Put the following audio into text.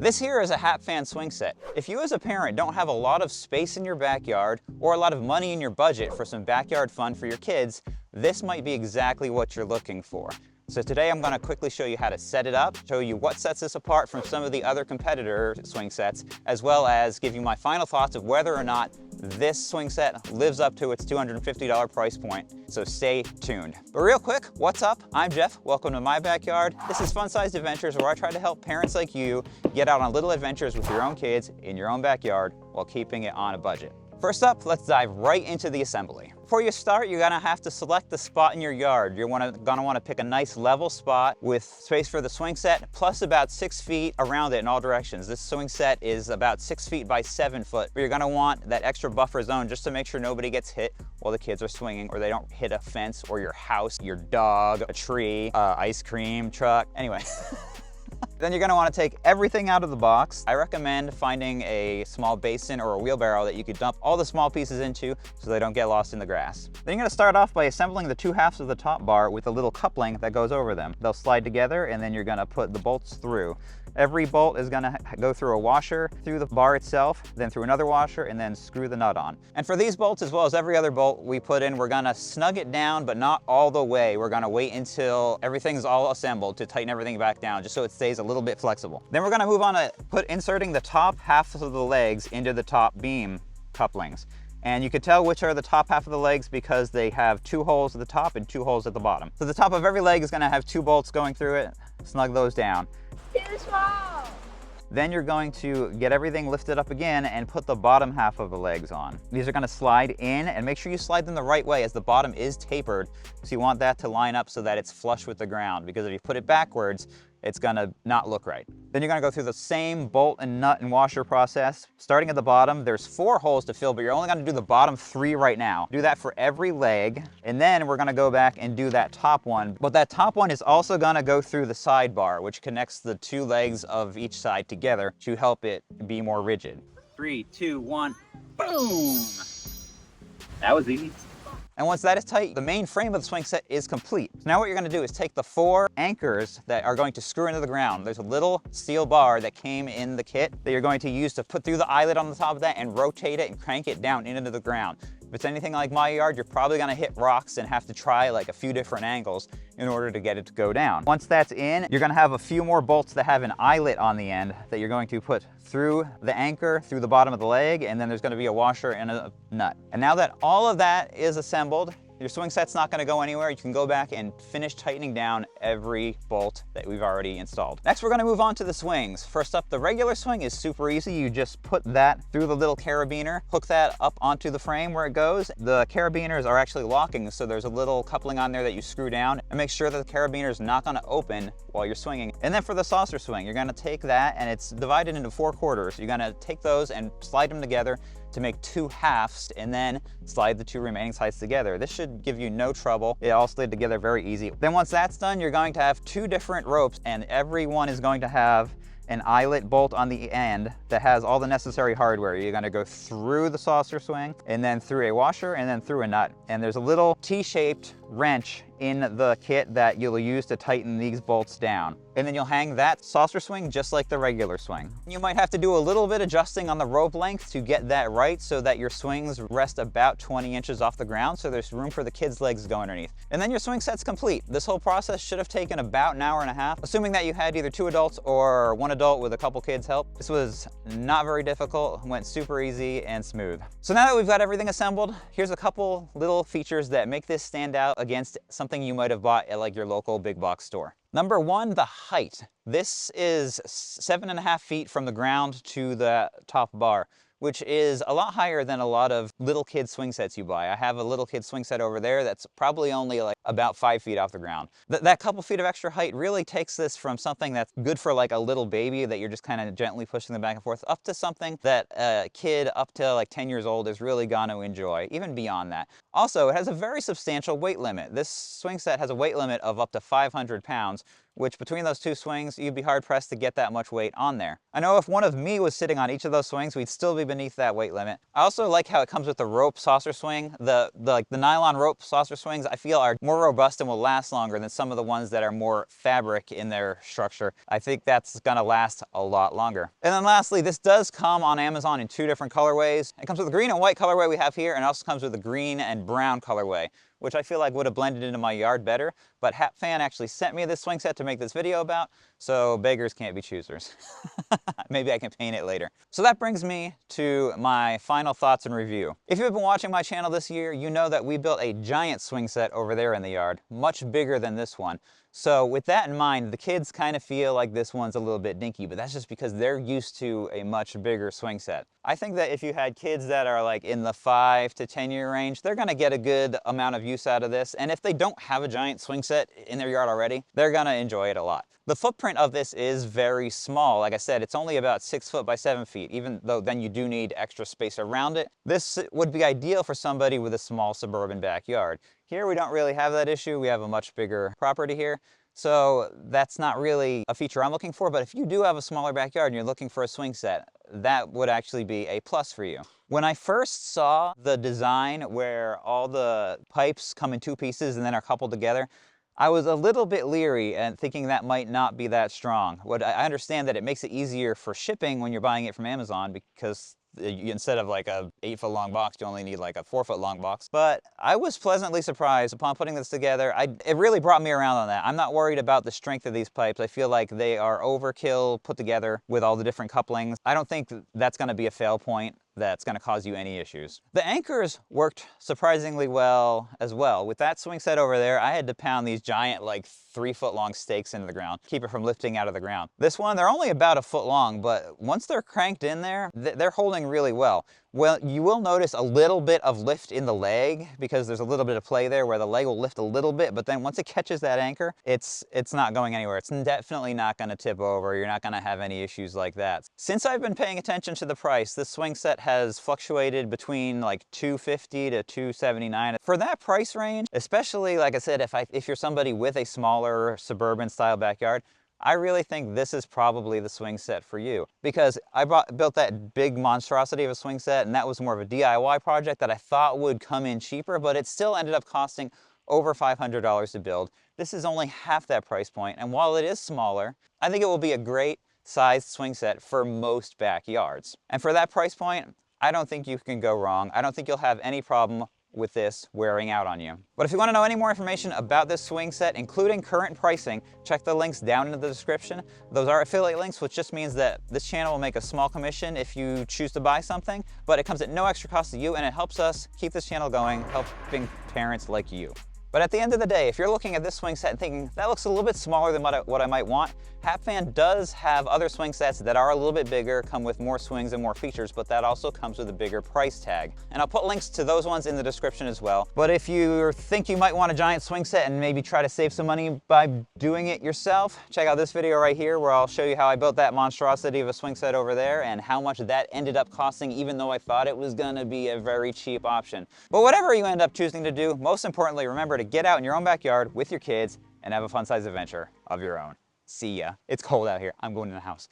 This here is a Hapfan swing set. If you as a parent don't have a lot of space in your backyard or a lot of money in your budget for some backyard fun for your kids, this might be exactly what you're looking for. So today I'm going to quickly show you how to set it up, show you what sets this apart from some of the other competitor swing sets, as well as give you my final thoughts of whether or not this swing set lives up to its $250 price point. So stay tuned. But real quick, what's up? I'm Jeff. Welcome to my backyard. This is Fun-Sized Adventures, where I try to help parents like you get out on little adventures with your own kids in your own backyard while keeping it on a budget. First up, let's dive right into the assembly. Before you start, you're gonna have to select the spot in your yard. You're gonna wanna pick a nice level spot with space for the swing set, plus about 6 feet around it in all directions. This swing set is about 6 feet by 7 foot, but you're gonna want that extra buffer zone just to make sure nobody gets hit while the kids are swinging, or they don't hit a fence or your house, your dog, a tree, ice cream truck, anyway. Then you're going to want to take everything out of the box. I recommend finding a small basin or a wheelbarrow that you could dump all the small pieces into so they don't get lost in the grass. Then you're going to start off by assembling the two halves of the top bar with a little coupling that goes over them. They'll slide together, and then you're going to put the bolts through. Every bolt is going to go through a washer, through the bar itself, then through another washer, and then screw the nut on. And for these bolts, as well as every other bolt we put in, we're going to snug it down, but not all the way. We're going to wait until everything's all assembled to tighten everything back down, just so it stays a little bit flexible. Then we're going to move on to inserting the top half of the legs into the top beam couplings. And you can tell which are the top half of the legs because they have 2 holes at the top and 2 holes at the bottom. So the top of every leg is going to have 2 bolts going through it. Snug those down. Too small. Then you're going to get everything lifted up again and put the bottom half of the legs on. These are going to slide in, and make sure you slide them the right way, as the bottom is tapered. So you want that to line up so that it's flush with the ground, because if you put it backwards, it's gonna not look right. Then you're gonna go through the same bolt and nut and washer process. Starting at the bottom, there's 4 holes to fill, but you're only gonna do the bottom 3 right now. Do that for every leg, and then we're gonna go back and do that top one. But that top one is also gonna go through the side bar, which connects the 2 legs of each side together to help it be more rigid. 3, 2, 1, boom! That was easy. And once that is tight, the main frame of the swing set is complete. So now what you're gonna do is take the 4 anchors that are going to screw into the ground. There's a little steel bar that came in the kit that you're going to use to put through the eyelet on the top of that and rotate it and crank it down into the ground. If it's anything like my yard, you're probably gonna hit rocks and have to try like a few different angles in order to get it to go down. Once that's in, you're gonna have a few more bolts that have an eyelet on the end that you're going to put through the anchor, through the bottom of the leg, and then there's gonna be a washer and a nut. And now that all of that is assembled, your swing set's not gonna go anywhere. You can go back and finish tightening down every bolt that we've already installed. Next, we're gonna move on to the swings. First up, the regular swing is super easy. You just put that through the little carabiner, hook that up onto the frame where it goes. The carabiners are actually locking, so there's a little coupling on there that you screw down, and make sure that the carabiner is not gonna open while you're swinging. And then for the saucer swing, you're gonna take that, and it's divided into 4 quarters. You're gonna take those and slide them together to make 2 halves, and then slide the 2 remaining sides together. This should give you no trouble. It all slid together very easy. Then once that's done, you're going to have 2 different ropes, and every one is going to have an eyelet bolt on the end that has all the necessary hardware. You're gonna go through the saucer swing, and then through a washer, and then through a nut. And there's a little T-shaped wrench in the kit that you'll use to tighten these bolts down. And then you'll hang that saucer swing just like the regular swing. You might have to do a little bit adjusting on the rope length to get that right, so that your swings rest about 20 inches off the ground, so there's room for the kids' legs to go underneath. And then your swing set's complete. This whole process should have taken about an hour and a half, assuming that you had either 2 adults or 1 adult with a couple kids help. This was not very difficult, went super easy and smooth. So now that we've got everything assembled, here's a couple little features that make this stand out against something you might have bought at like your local big box store. Number 1, the height. This is 7.5 feet from the ground to the top bar, which is a lot higher than a lot of little kid swing sets you buy. I have a little kid swing set over there that's probably only like about 5 feet off the ground. That couple feet of extra height really takes this from something that's good for like a little baby that you're just kind of gently pushing them back and forth, up to something that a kid up to like 10 years old is really gonna enjoy, even beyond that. Also, it has a very substantial weight limit. This swing set has a weight limit of up to 500 pounds, which between those two swings, you'd be hard pressed to get that much weight on there. I know if one of me was sitting on each of those swings, we'd still be beneath that weight limit. I also like how it comes with the rope saucer swing. The nylon rope saucer swings I feel are more robust and will last longer than some of the ones that are more fabric in their structure. I think that's gonna last a lot longer. And then lastly, this does come on Amazon in 2 different colorways. It comes with the green and white colorway we have here, and it also comes with the green and brown colorway, which I feel like would have blended into my yard better. But Hapfan actually sent me this swing set to make this video about, so beggars can't be choosers. Maybe I can paint it later. So that brings me to my final thoughts and review. If you've been watching my channel this year, you know that we built a giant swing set over there in the yard, much bigger than this one. So with that in mind, the kids kind of feel like this one's a little bit dinky, but that's just because they're used to a much bigger swing set. I think that if you had kids that are like in the 5 to 10 year range, they're gonna get a good amount of use out of this. And if they don't have a giant swing set in their yard already, they're gonna enjoy it a lot. The footprint of this is very small. Like I said, it's only about 6 foot by 7 feet, even though then you do need extra space around it. This would be ideal for somebody with a small suburban backyard. Here we don't really have that issue. We have a much bigger property here. So that's not really a feature I'm looking for, but if you do have a smaller backyard and you're looking for a swing set, that would actually be a plus for you. When I first saw the design where all the pipes come in 2 pieces and then are coupled together, I was a little bit leery and thinking that might not be that strong. I understand that it makes it easier for shipping when you're buying it from Amazon because instead of like a 8 foot long box, you only need like a 4 foot long box. But I was pleasantly surprised upon putting this together. It really brought me around on that. I'm not worried about the strength of these pipes. I feel like they are overkill put together with all the different couplings. I don't think that's going to be a fail point that's going to cause you any issues. The anchors worked surprisingly well as well. With that swing set over there, I had to pound these giant like 3 foot long stakes into the ground, keep it from lifting out of the ground. This one, they're only about 1 foot long, but once they're cranked in there, they're holding really well. Well, you will notice a little bit of lift in the leg because there's a little bit of play there where the leg will lift a little bit, but then once it catches that anchor, it's not going anywhere. It's definitely not going to tip over. You're not going to have any issues like that. Since I've been paying attention to the price, this swing set has fluctuated between like $250 to $279. For that price range, especially like I said, if you're somebody with a smaller suburban style backyard, I really think this is probably the swing set for you because I built that big monstrosity of a swing set, and that was more of a DIY project that I thought would come in cheaper, but it still ended up costing over $500 to build. This is only half that price point, and while it is smaller, I think it will be a great sized swing set for most backyards. And for that price point, I don't think you can go wrong. I don't think you'll have any problem with this wearing out on you. But if you want to know any more information about this swing set, including current pricing, check the links down in the description. Those are affiliate links, which just means that this channel will make a small commission if you choose to buy something, but it comes at no extra cost to you, and it helps us keep this channel going, helping parents like you. But at the end of the day, if you're looking at this swing set and thinking, that looks a little bit smaller than what I might want, Hapfan does have other swing sets that are a little bit bigger, come with more swings and more features, but that also comes with a bigger price tag. And I'll put links to those ones in the description as well. But if you think you might want a giant swing set and maybe try to save some money by doing it yourself, check out this video right here where I'll show you how I built that monstrosity of a swing set over there and how much that ended up costing, even though I thought it was gonna be a very cheap option. But whatever you end up choosing to do, most importantly, remember to get out in your own backyard with your kids and have a fun-sized adventure of your own. See ya. It's cold out here. I'm going in the house.